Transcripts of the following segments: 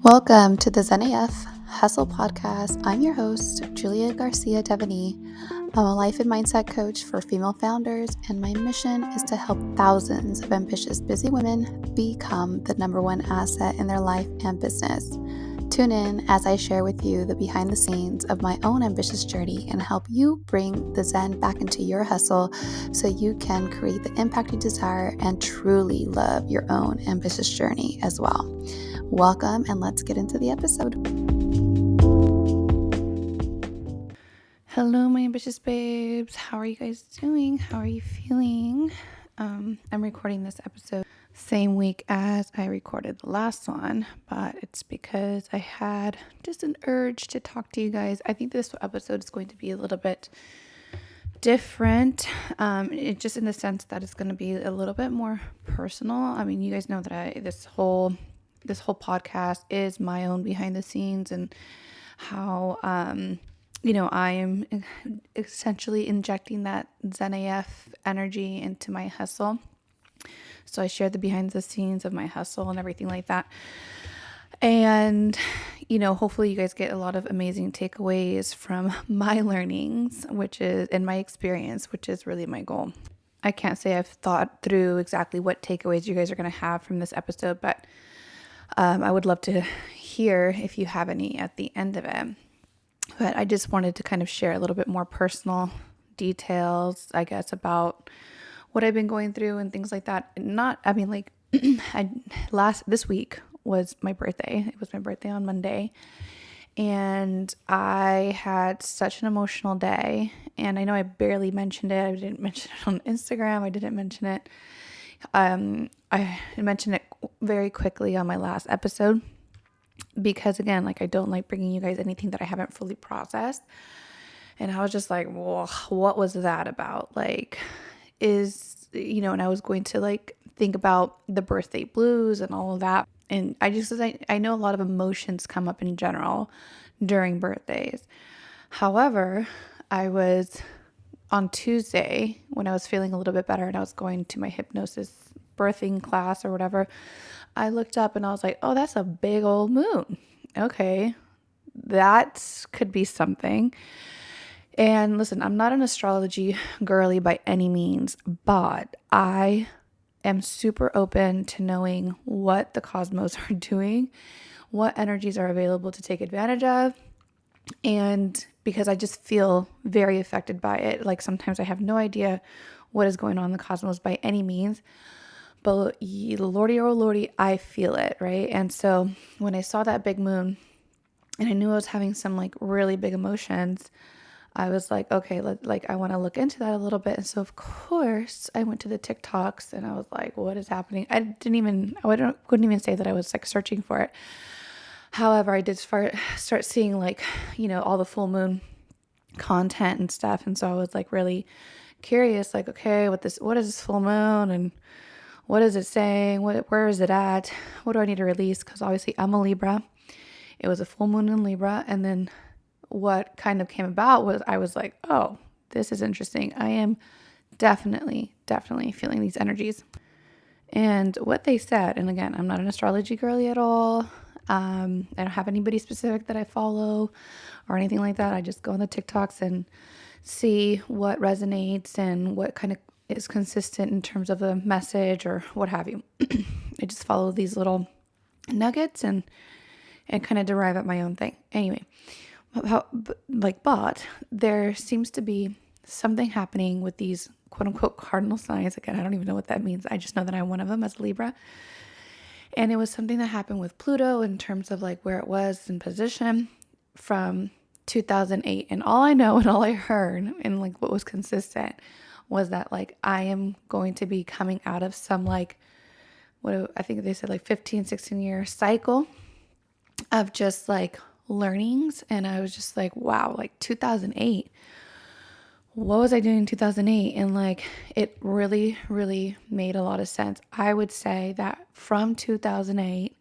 Welcome to the Zen AF Hustle Podcast. I'm your host, Julia Garcia Devaney. I'm a life and mindset coach for female founders, and my mission is to help thousands of ambitious, busy women become the number one asset in their life and business. Tune in as I share with you the behind the scenes of my own ambitious journey and help you bring the Zen back into your hustle so you can create the impact you desire and truly love your own ambitious journey as well. Welcome, and let's get into the episode. Hello, my ambitious babes. How are you guys doing? How are you feeling? I'm recording this episode same week as I recorded the last one, but it's because I had just an urge to talk to you guys. I think this episode is going to be a little bit different, just in the sense that it's going to be a little bit more personal. I mean, you guys know that this whole podcast is my own behind the scenes and how, I am essentially injecting that Zen AF energy into my hustle. So I share the behind the scenes of my hustle and everything like that. And, hopefully you guys get a lot of amazing takeaways from my learnings, which is in my experience, which is really my goal. I can't say I've thought through exactly what takeaways you guys are going to have from this episode, but I would love to hear if you have any at the end of it. But I just wanted to kind of share a little bit more personal details, I guess, about what I've been going through and things like that. This week was my birthday. It was my birthday on Monday. And I had such an emotional day. And I know I barely mentioned it. I didn't mention it on Instagram. I didn't mention it. I mentioned it very quickly on my last episode because, again, I don't like bringing you guys anything that I haven't fully processed. And I was just like, well, what was that about? And I was going to think about the birthday blues and all of that. And I know a lot of emotions come up in general during birthdays. However, I was on Tuesday when I was feeling a little bit better and I was going to my hypnosis birthing class or whatever, I looked up and I was like, oh, that's a big old moon. Okay, that could be something. And listen, I'm not an astrology girly by any means, but I am super open to knowing what the cosmos are doing, what energies are available to take advantage of. And because I just feel very affected by it. Sometimes I have no idea what is going on in the cosmos by any means. But lordy, oh lordy, I feel it, right? And so when I saw that big moon and I knew I was having some really big emotions, I was like, okay, I want to look into that a little bit. And so of course I went to the TikToks and I was like, what is happening? I couldn't even say that I was searching for it. However, I did start seeing all the full moon content and stuff. And so I was really curious, okay, what is this full moon and what is it saying? Where is it at? What do I need to release? Because obviously I'm a Libra. It was a full moon in Libra. And then what kind of came about was I was like, oh, this is interesting. I am definitely feeling these energies. And what they said, and again, I'm not an astrology girly at all. I don't have anybody specific that I follow or anything like that. I just go on the TikToks and see what resonates and what kind of is consistent in terms of the message or what have you. I just follow these little nuggets and kind of derive at my own thing. Anyway, but there seems to be something happening with these quote unquote cardinal signs. Again, I don't even know what that means. I just know that I'm one of them as Libra. And it was something that happened with Pluto in terms of where it was in position from 2008. And all I know and all I heard and what was consistent was that I am going to be coming out of some what I think they said 15, 16 year cycle of just learnings. And I was just wow, 2008. What was I doing in 2008? And it really, really made a lot of sense. I would say that from 2008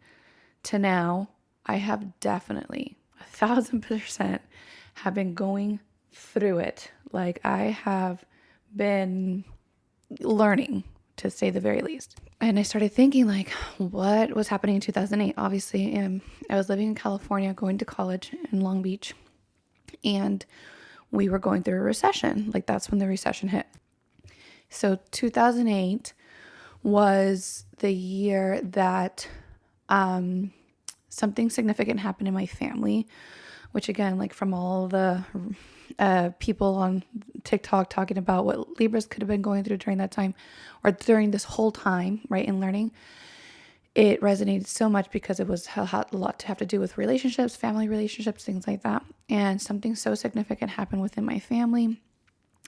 to now, I have definitely 1,000% have been going through it. I have been learning to say the very least. And I started thinking like, what was happening in 2008? Obviously, I was living in California, going to college in Long Beach, and we were going through a recession. Like that's when the recession hit. So 2008 was the year that something significant happened in my family, which again, like from all the people on TikTok talking about what Libras could have been going through during that time or during this whole time, right, in learning, it resonated so much because it was a lot to have to do with relationships, family relationships, things like that. And something so significant happened within my family.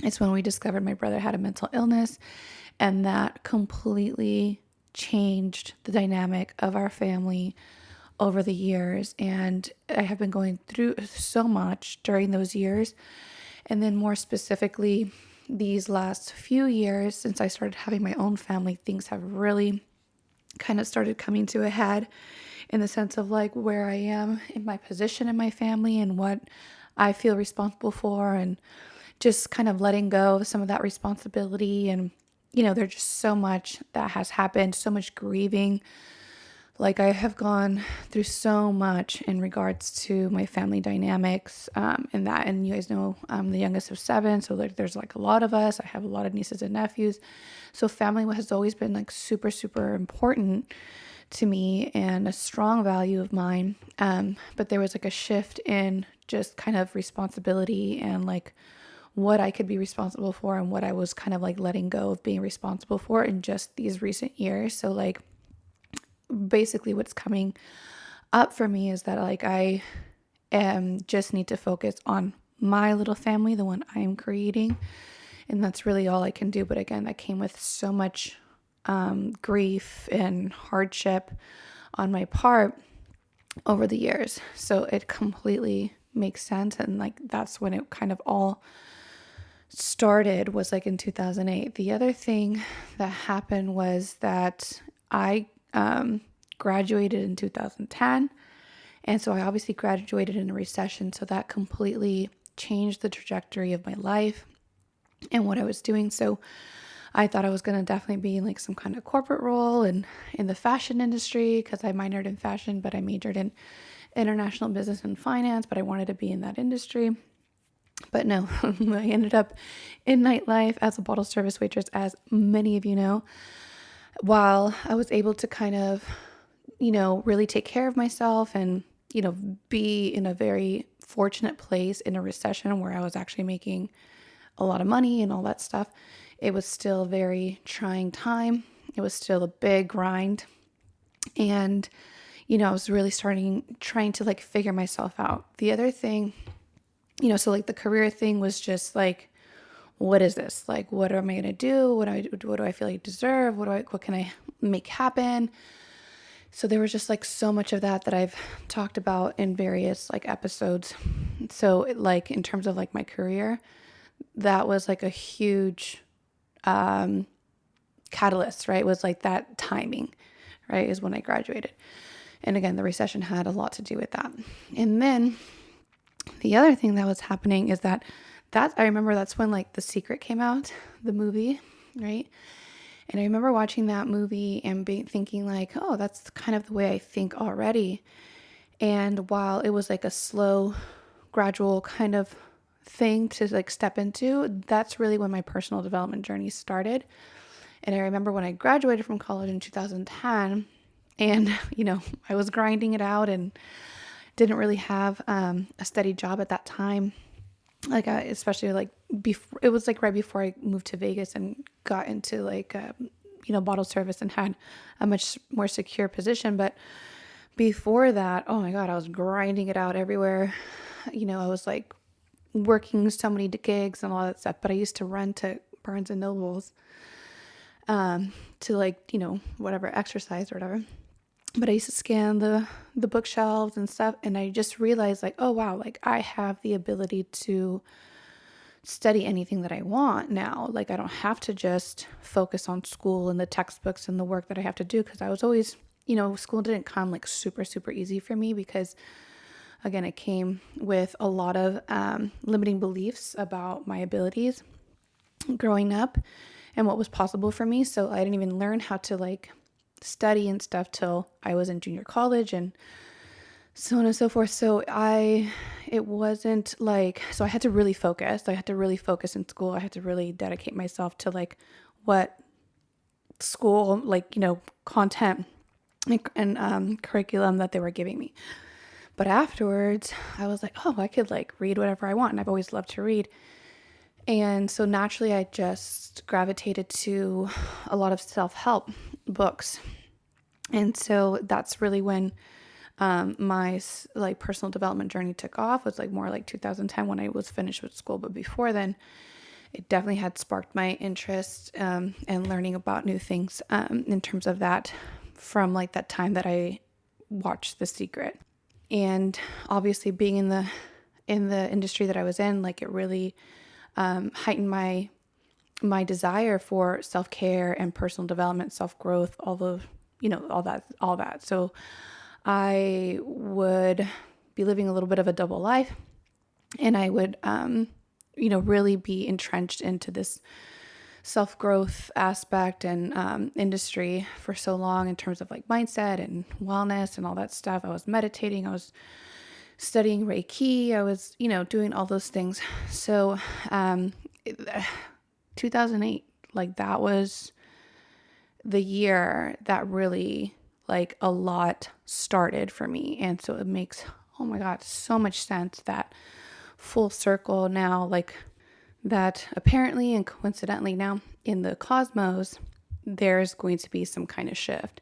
It's when we discovered my brother had a mental illness, and that completely changed the dynamic of our family over the years. And I have been going through so much during those years. And then more specifically, these last few years, since I started having my own family, things have really kind of started coming to a head in the sense of like where I am in my position in my family and what I feel responsible for, and just kind of letting go of some of that responsibility. And, there's just so much that has happened, so much grieving. Like I have gone through so much in regards to my family dynamics, and you guys know I'm the youngest of 7, so like there's like a lot of us. I have a lot of nieces and nephews, so family has always been like super, super important to me and a strong value of mine. But there was like a shift in just kind of responsibility and like what I could be responsible for and what I was kind of like letting go of being responsible for in just these recent years. So like basically what's coming up for me is that like I just need to focus on my little family, the one I am creating, and that's really all I can do. But again, that came with so much grief and hardship on my part over the years, so it completely makes sense. And like that's when it kind of all started, was like in 2008. The other thing that happened was that I graduated in 2010. And so I obviously graduated in a recession. So that completely changed the trajectory of my life and what I was doing. So I thought I was going to definitely be in like some kind of corporate role and in the fashion industry, because I minored in fashion, but I majored in international business and finance, but I wanted to be in that industry. But no, I ended up in nightlife as a bottle service waitress, as many of you know, while I was able to kind of, really take care of myself and, be in a very fortunate place in a recession where I was actually making a lot of money and all that stuff. It was still a very trying time. It was still a big grind. And, I was really trying to like figure myself out. The other thing, so like the career thing was just like, what is this? Like, what am I going to do? What do I feel like I deserve? What can I make happen? So there was just like so much of that I've talked about in various like episodes. So like in terms of like my career, that was like a huge catalyst, right? It was like that timing, right? Is when I graduated. And again, the recession had a lot to do with that. And then the other thing that was happening is that I remember that's when like The Secret came out, the movie, right? And I remember watching that movie and thinking like, oh, that's kind of the way I think already. And while it was like a slow, gradual kind of thing to like step into, that's really when my personal development journey started. And I remember when I graduated from college in 2010, and, I was grinding it out and didn't really have a steady job at that time. Like, especially like before, it was like right before I moved to Vegas and got into like, bottle service and had a much more secure position. But before that, oh my God, I was grinding it out everywhere. I was like working so many gigs and all that stuff, but I used to run to Barnes and Nobles to like, whatever, exercise or whatever. But I used to scan the bookshelves and stuff, and I just realized like, oh wow, like I have the ability to study anything that I want now. Like I don't have to just focus on school and the textbooks and the work that I have to do, because I was always, school didn't come like super, super easy for me, because again, it came with a lot of limiting beliefs about my abilities growing up. and what was possible for me. So I didn't even learn how to like study and stuff till I was in junior college and so on and so forth. It wasn't like, so I had to really focus. I had to really focus in school. I had to really dedicate myself to like what school, like, content and curriculum that they were giving me. But afterwards, I was like, oh, I could like read whatever I want. And I've always loved to read. And so naturally, I just gravitated to a lot of self-help books. And so that's really when my like personal development journey took off. Was like more like 2010 when I was finished with school. But before then, it definitely had sparked my interest and learning about new things in terms of that from like that time that I watched The Secret. And obviously being in the industry that I was in, like it really heightened my desire for self-care and personal development, self-growth, all that. So I would be living a little bit of a double life, and I would really be entrenched into this self-growth aspect and industry for so long in terms of like mindset and wellness and all that stuff. I was meditating, I was studying Reiki, I was, doing all those things. So 2008, like that was the year that really like a lot started for me. And so it makes, oh my God, so much sense that full circle now, like that apparently and coincidentally now in the cosmos, there's going to be some kind of shift.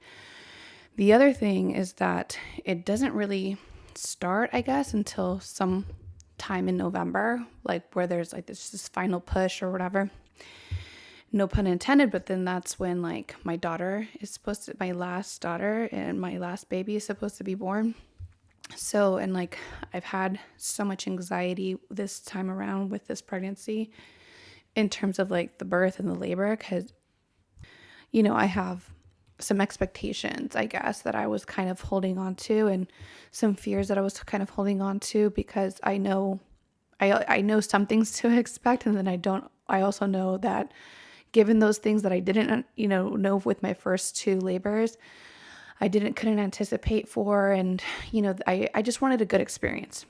The other thing is that it doesn't really start, I guess, until some time in November, like where there's like this final push or whatever. No pun intended, but then that's when like my last daughter and my last baby is supposed to be born. So, and like I've had so much anxiety this time around with this pregnancy in terms of like the birth and the labor, because, I have some expectations, I guess, that I was kind of holding on to, and some fears that I was kind of holding on to, because I know some things to expect. And then I also know that given those things that I didn't, know with my first two labors, I couldn't anticipate for. And, I just wanted a good experience.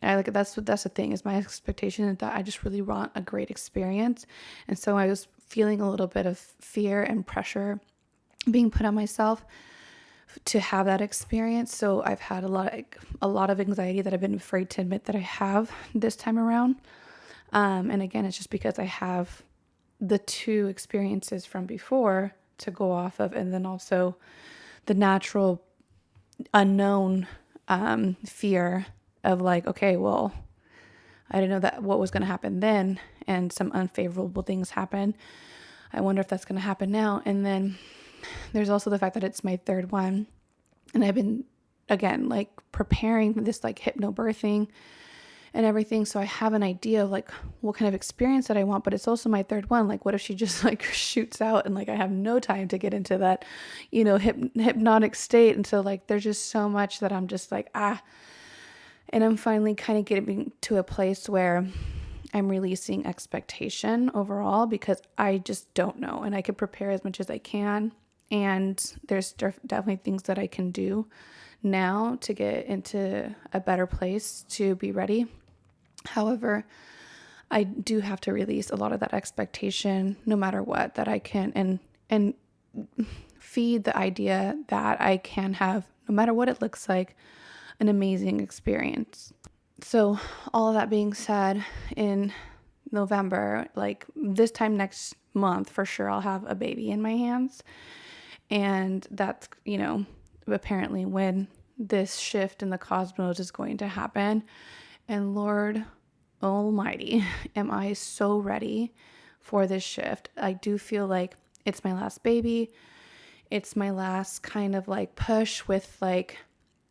That's the thing is my expectation is that I just really want a great experience. And so I was feeling a little bit of fear and pressure being put on myself to have that experience. So I've had a lot of anxiety that I've been afraid to admit that I have this time around. And again, it's just because I have the two experiences from before to go off of, and then also the natural unknown fear of like, okay, well, I didn't know that what was going to happen then, and some unfavorable things happen. I wonder if that's going to happen now. And then there's also the fact that it's my third one, and I've been, again, like preparing this like hypnobirthing and everything. So I have an idea of like what kind of experience that I want, but it's also my third one. Like, what if she just like shoots out and like I have no time to get into that, hypnotic state. And so like there's just so much that I'm just like, and I'm finally kind of getting to a place where I'm releasing expectation overall, because I just don't know, and I can prepare as much as I can. And there's definitely things that I can do now to get into a better place to be ready. However, I do have to release a lot of that expectation no matter what, that I can, and feed the idea that I can have, no matter what it looks like, an amazing experience. So all of that being said, in November, like this time next month, for sure, I'll have a baby in my hands. And that's, apparently when this shift in the cosmos is going to happen. And Lord Almighty, am I so ready for this shift. I do feel like it's my last baby. It's my last kind of like push with like,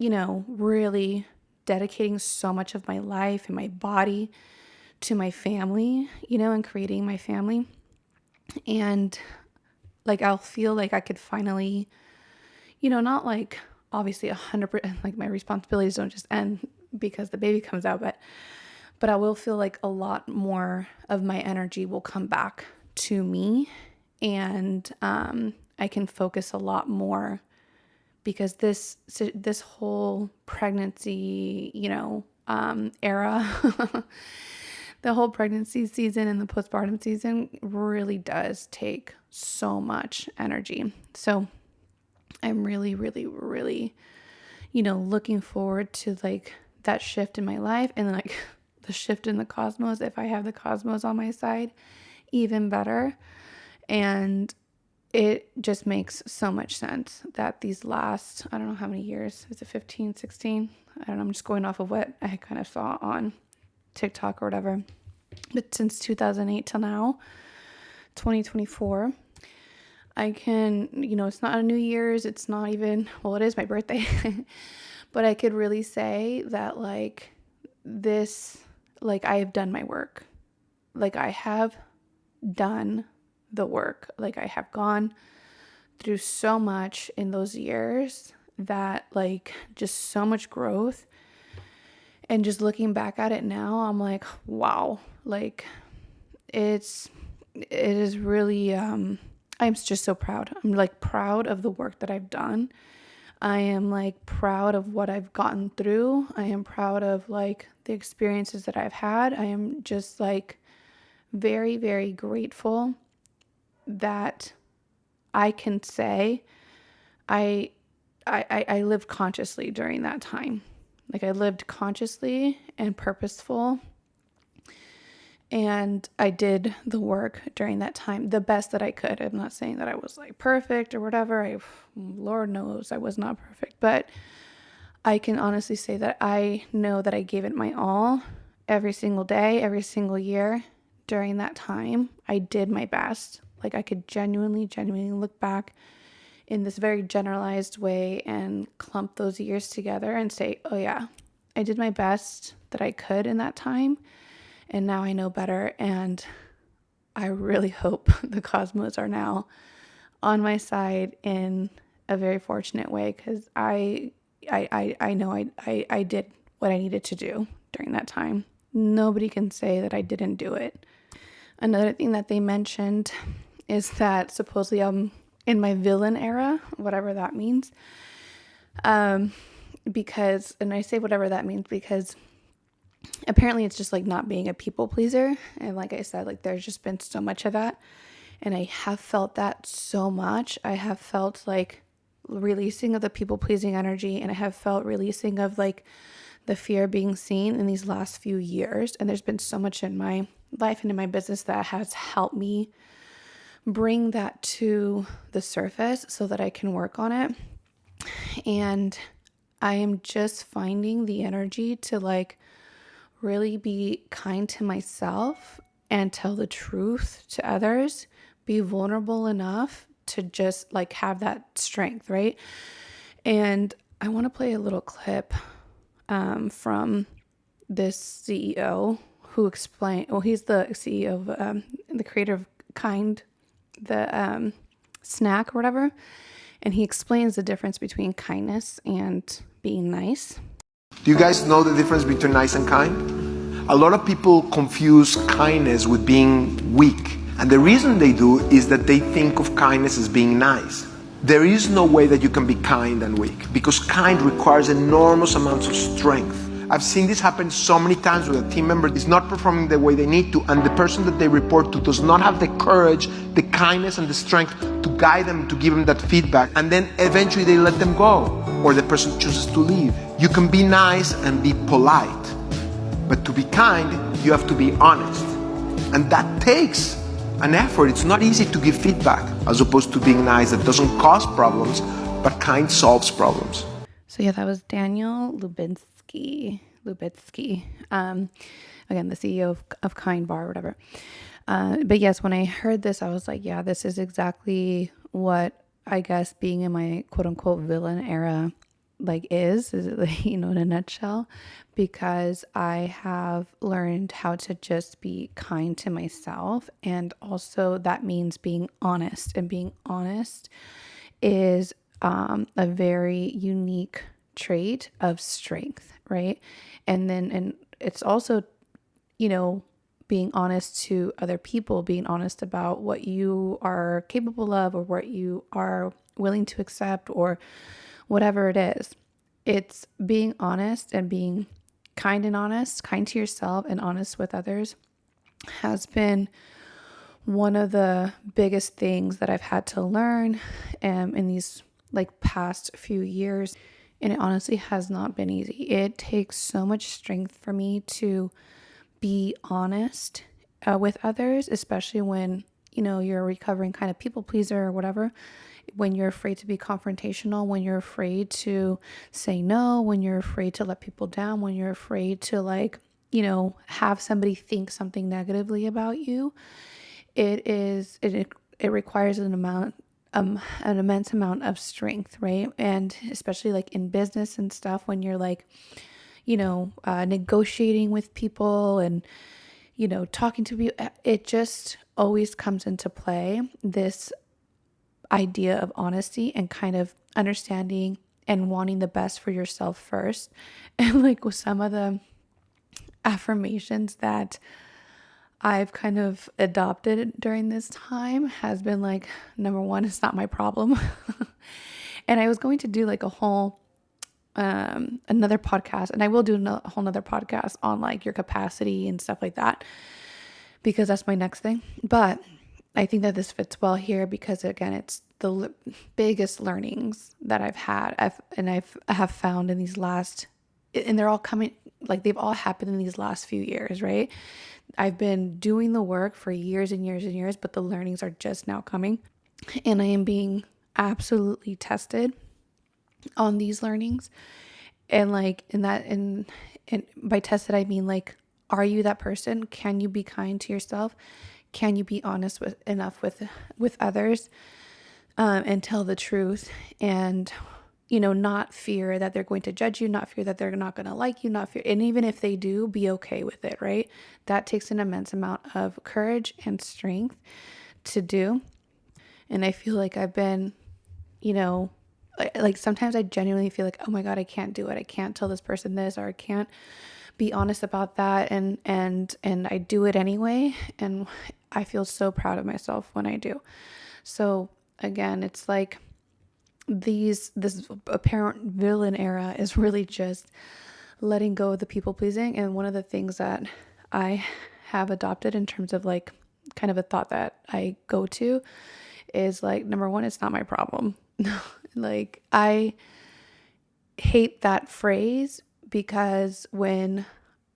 really dedicating so much of my life and my body to my family, and creating my family. And like, I'll feel like I could finally, not like obviously 100%, like my responsibilities don't just end because the baby comes out, but I will feel like a lot more of my energy will come back to me and I can focus a lot more because this whole pregnancy, era, the whole pregnancy season and the postpartum season really does take so much energy. So I'm really, really, really, looking forward to like that shift in my life, and then like the shift in the cosmos. If I have the cosmos on my side, even better. And it just makes so much sense that these last, I don't know how many years, is it 15, 16? I don't know. I'm just going off of what I kind of saw on TikTok or whatever. But since 2008 till now, 2024, I can, it's not a New Year's. It's not even, well, it is my birthday. But I could really say that like this, like I have done my work. Like I have done the work. Like I have gone through so much in those years that like just so much growth. And just looking back at it now, I'm like, wow, like it is really, I'm just so proud. I'm like proud of the work that I've done. I am like proud of what I've gotten through. I am proud of like the experiences that I've had. I am just like very, very grateful that I can say I lived consciously during that time. Like I lived consciously and purposeful, and I did the work during that time the best that I could. I'm not saying that I was like perfect or whatever. Lord knows I was not perfect, but I can honestly say that I know that I gave it my all every single day, every single year during that time. I did my best. Like I could genuinely look back in this very generalized way and clump those years together and say, oh yeah, I did my best that I could in that time. And now I know better. And I really hope the cosmos are now on my side in a very fortunate way, because I know I did what I needed to do during that time. Nobody can say that I didn't do it. Another thing that they mentioned is that supposedly I'm in my villain era, whatever that means. Because, and I say whatever that means because apparently it's just like not being a people pleaser. And like I said, like there's just been so much of that. And I have felt that so much. I have felt like releasing of the people pleasing energy, and I have felt releasing of like the fear of being seen in these last few years. And there's been so much in my life and in my business that has helped me bring that to the surface so that I can work on it. And I am just finding the energy to like really be kind to myself and tell the truth to others, be vulnerable enough to just like have that strength, right? And I want to play a little clip from this CEO who explained, well, he's the CEO of the creator of Kind, the snack or whatever. And he explains the difference between kindness and being nice. Do you guys know the difference between nice and kind? A lot of people confuse kindness with being weak. And the reason they do is that they think of kindness as being nice. There is no way that you can be kind and weak, because kind requires enormous amounts of strength. I've seen this happen so many times where a team member is not performing the way they need to, and the person that they report to does not have the courage, the kindness, and the strength to guide them, to give them that feedback, and then eventually they let them go, or the person chooses to leave. You can be nice and be polite, but to be kind, you have to be honest. And that takes an effort. It's not easy to give feedback, as opposed to being nice that doesn't cause problems, but kind solves problems. So yeah, that was Daniel Lubitsky. Again, the CEO of Kind Bar or whatever. But yes, when I heard this, I was like, yeah, this is exactly what I guess being in my quote unquote villain era like is like, in a nutshell, because I have learned how to just be kind to myself. And also that means being honest, and being honest is a very unique trait of strength, right? And it's also, being honest to other people, being honest about what you are capable of or what you are willing to accept or whatever it is. It's being honest and being kind and honest, kind to yourself and honest with others has been one of the biggest things that I've had to learn in these like past few years. And it honestly has not been easy. It takes so much strength for me to be honest with others, especially when, you're a recovering kind of people pleaser or whatever. When you're afraid to be confrontational, when you're afraid to say no, when you're afraid to let people down, when you're afraid to have somebody think something negatively about you, it requires an immense amount of strength, right? And especially like in business and stuff, when you're like, negotiating with people and, talking to people, it just always comes into play. This idea of honesty and kind of understanding and wanting the best for yourself first. And like with some of the affirmations that I've kind of adopted during this time has been like, number one, it's not my problem. And I was going to do like a whole another podcast, and I will do a whole nother podcast on like your capacity and stuff like that, because that's my next thing. But I think that this fits well here because again, it's the biggest learnings that I've had. I have found in these last, and they're all coming, like they've all happened in these last few years, right? I've been doing the work for years and years and years, but the learnings are just now coming. And I am being absolutely tested on these learnings. And like in that, and by tested, I mean like, are you that person? Can you be kind to yourself? Can you be honest with others, and tell the truth and, not fear that they're going to judge you, not fear that they're not going to like you, not fear. And even if they do, be okay with it, right? That takes an immense amount of courage and strength to do. And I feel like I've been, like sometimes I genuinely feel like, oh my God, I can't do it. I can't tell this person this, or I can't be honest about that. And I do it anyway. And I feel so proud of myself when I do. So again, it's like this apparent villain era is really just letting go of the people pleasing. And one of the things that I have adopted in terms of like kind of a thought that I go to is like, number one, it's not my problem. Like I hate that phrase because when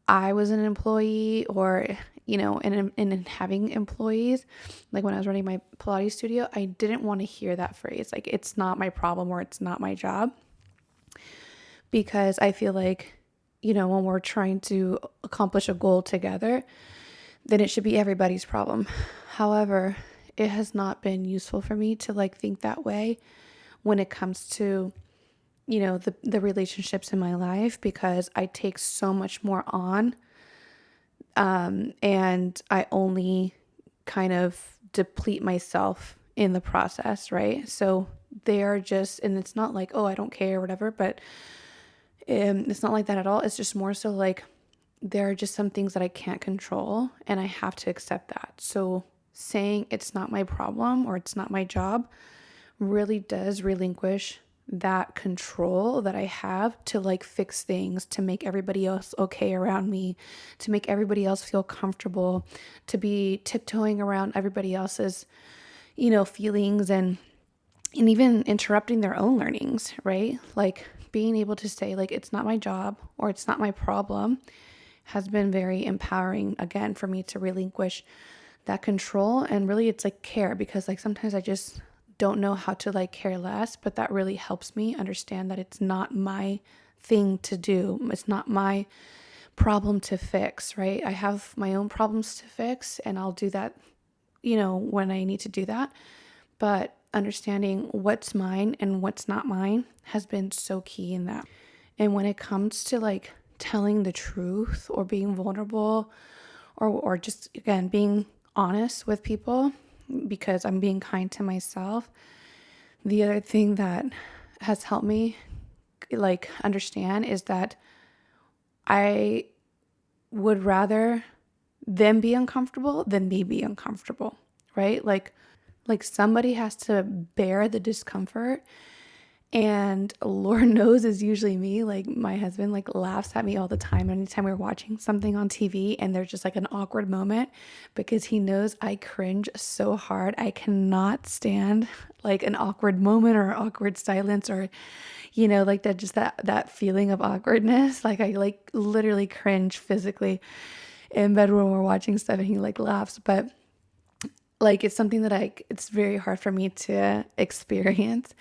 I was an employee or, in having employees, like when I was running my Pilates studio, I didn't want to hear that phrase. Like, it's not my problem or it's not my job, because I feel like, when we're trying to accomplish a goal together, then it should be everybody's problem. However, it has not been useful for me to like think that way when it comes to, the relationships in my life, because I take so much more on. And I only kind of deplete myself in the process, right? So they are just, and it's not like, oh, I don't care or whatever, but it's not like that at all. It's just more so like there are just some things that I can't control and I have to accept that. So saying it's not my problem or it's not my job really does relinquish that control that I have to like fix things, to make everybody else okay around me, to make everybody else feel comfortable, to be tiptoeing around everybody else's, feelings and even interrupting their own learnings, right? Like being able to say like, it's not my job or it's not my problem has been very empowering again for me to relinquish that control. And really it's like care, because like sometimes I just don't know how to like care less, but that really helps me understand that it's not my thing to do. It's not my problem to fix, right? I have my own problems to fix and I'll do that, when I need to do that. But understanding what's mine and what's not mine has been so key in that. And when it comes to like telling the truth or being vulnerable or just again being honest with people, because I'm being kind to myself. The other thing that has helped me like understand is that I would rather them be uncomfortable than me be uncomfortable, right? Like somebody has to bear the discomfort, and Lord knows is usually me. Like my husband like laughs at me all the time anytime we're watching something on TV and there's just like an awkward moment, because he knows I cringe so hard. I cannot stand like an awkward moment or awkward silence, or like that, just that feeling of awkwardness. Like I like literally cringe physically in bed when we're watching stuff, and he like laughs. But like it's something that it's very hard for me to experience.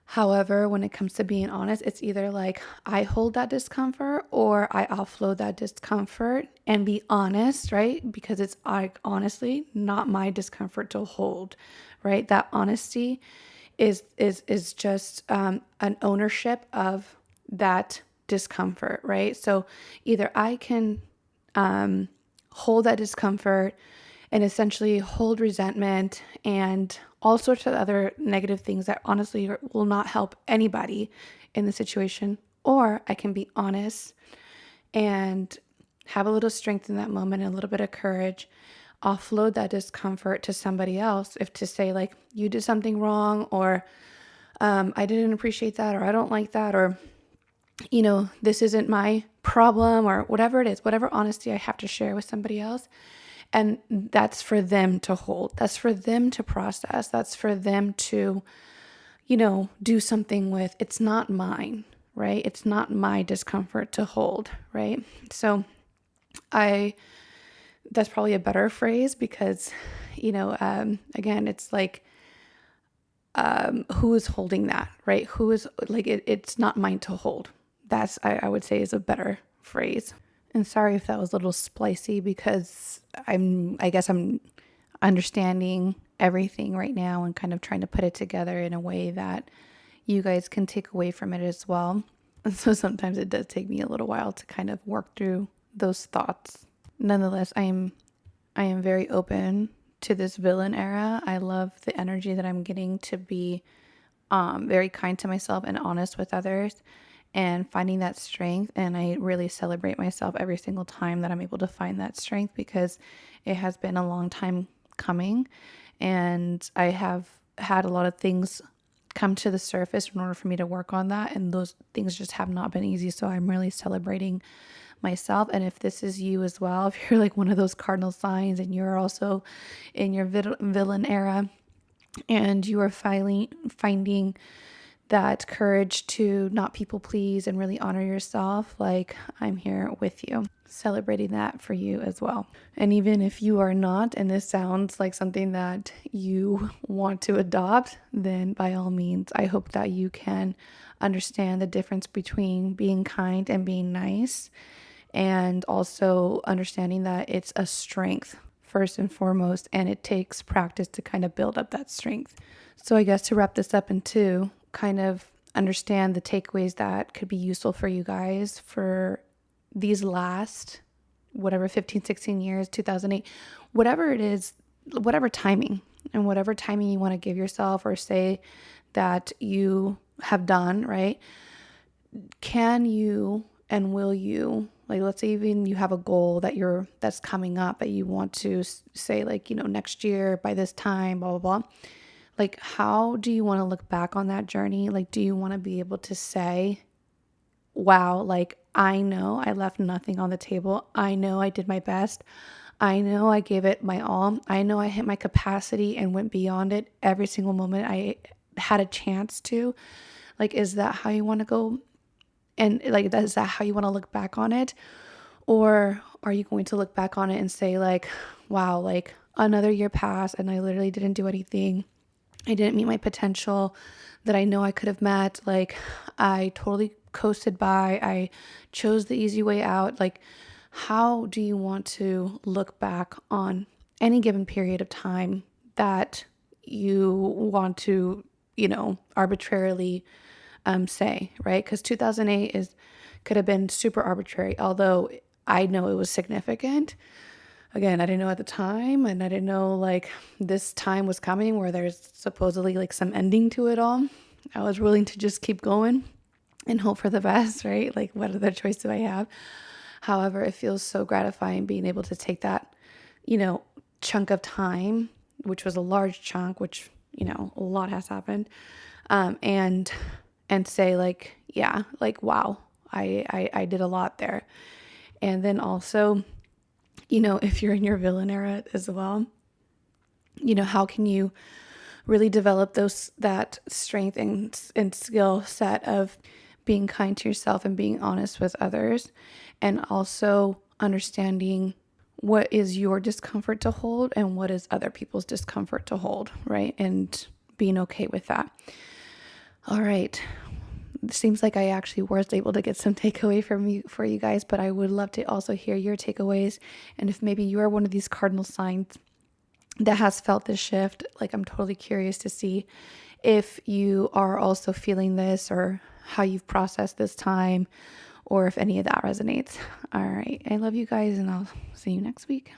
However, when it comes to being honest, it's either like I hold that discomfort or I offload that discomfort and be honest, right? Because it's like honestly not my discomfort to hold, right? That honesty is just an ownership of that discomfort, right? So either I can hold that discomfort and essentially hold resentment and all sorts of other negative things that honestly will not help anybody in the situation. Or I can be honest and have a little strength in that moment and a little bit of courage, offload that discomfort to somebody else. If to say, like, you did something wrong, or I didn't appreciate that, or I don't like that, or this isn't my problem, or whatever it is, whatever honesty I have to share with somebody else. And that's for them to hold. That's for them to process. That's for them to, do something with. It's not mine, right? It's not my discomfort to hold, right? So that's probably a better phrase because, again, it's like, who is holding that, right? Who is like, it's not mine to hold. That's, I would say, is a better phrase. And sorry if that was a little splicey, because I guess I'm understanding everything right now and kind of trying to put it together in a way that you guys can take away from it as well. And so sometimes it does take me a little while to kind of work through those thoughts. Nonetheless, I am very open to this villain era. I love the energy that I'm getting to be very kind to myself and honest with others, and finding that strength. And I really celebrate myself every single time that I'm able to find that strength, because it has been a long time coming, and I have had a lot of things come to the surface in order for me to work on that, and those things just have not been easy. So I'm really celebrating myself. And if this is you as well, if you're like one of those cardinal signs and you're also in your villain era, and you are finding that courage to not people please and really honor yourself, like, I'm here with you, celebrating that for you as well. And even if you are not, and this sounds like something that you want to adopt, then by all means, I hope that you can understand the difference between being kind and being nice, and also understanding that it's a strength first and foremost, and it takes practice to kind of build up that strength. So I guess to wrap this up in two, kind of understand the takeaways that could be useful for you guys for these last whatever 15, 16 years, 2008, whatever it is, whatever timing you want to give yourself or say that you have done, right? Can you and will you, like, let's say even you have a goal that's coming up that you want to say, like, next year by this time, blah, blah, blah. Like, how do you want to look back on that journey? Like, do you want to be able to say, wow, like, I know I left nothing on the table. I know I did my best. I know I gave it my all. I know I hit my capacity and went beyond it every single moment I had a chance to. Like, is that how you want to go? And like, is that how you want to look back on it? Or are you going to look back on it and say, like, wow, like, another year passed and I literally didn't do anything. I didn't meet my potential that I know I could have met. Like, I totally coasted by. I chose the easy way out. Like, how do you want to look back on any given period of time that you want to, arbitrarily say, right? Because 2008 could have been super arbitrary, although I know it was significant. Again, I didn't know at the time, and I didn't know like this time was coming where there's supposedly like some ending to it all. I was willing to just keep going and hope for the best, right? Like, what other choice do I have? However, it feels so gratifying being able to take that chunk of time, which was a large chunk, which, a lot has happened. And say like, yeah, like, wow, I did a lot there. And then also, if you're in your villain era as well, how can you really develop that strength and skill set of being kind to yourself and being honest with others, and also understanding what is your discomfort to hold and what is other people's discomfort to hold, right? And being okay with that. All right. It seems like I actually was able to get some takeaway for you guys, but I would love to also hear your takeaways. And if maybe you are one of these cardinal signs that has felt this shift, like, I'm totally curious to see if you are also feeling this, or how you've processed this time, or if any of that resonates. All right. I love you guys, and I'll see you next week.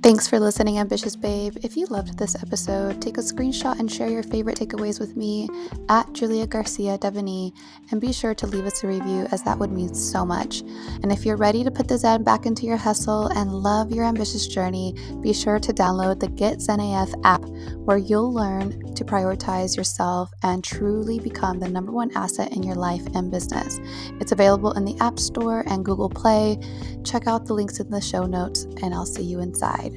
Thanks for listening, Ambitious Babe. If you loved this episode, take a screenshot and share your favorite takeaways with me at Julia Garcia Devaney, and be sure to leave us a review, as that would mean so much. And if you're ready to put the Zen back into your hustle and love your ambitious journey, be sure to download the Get Zen AF app, where you'll learn to prioritize yourself and truly become the number one asset in your life and business. It's available in the App Store and Google Play. Check out the links in the show notes, and I'll see you inside.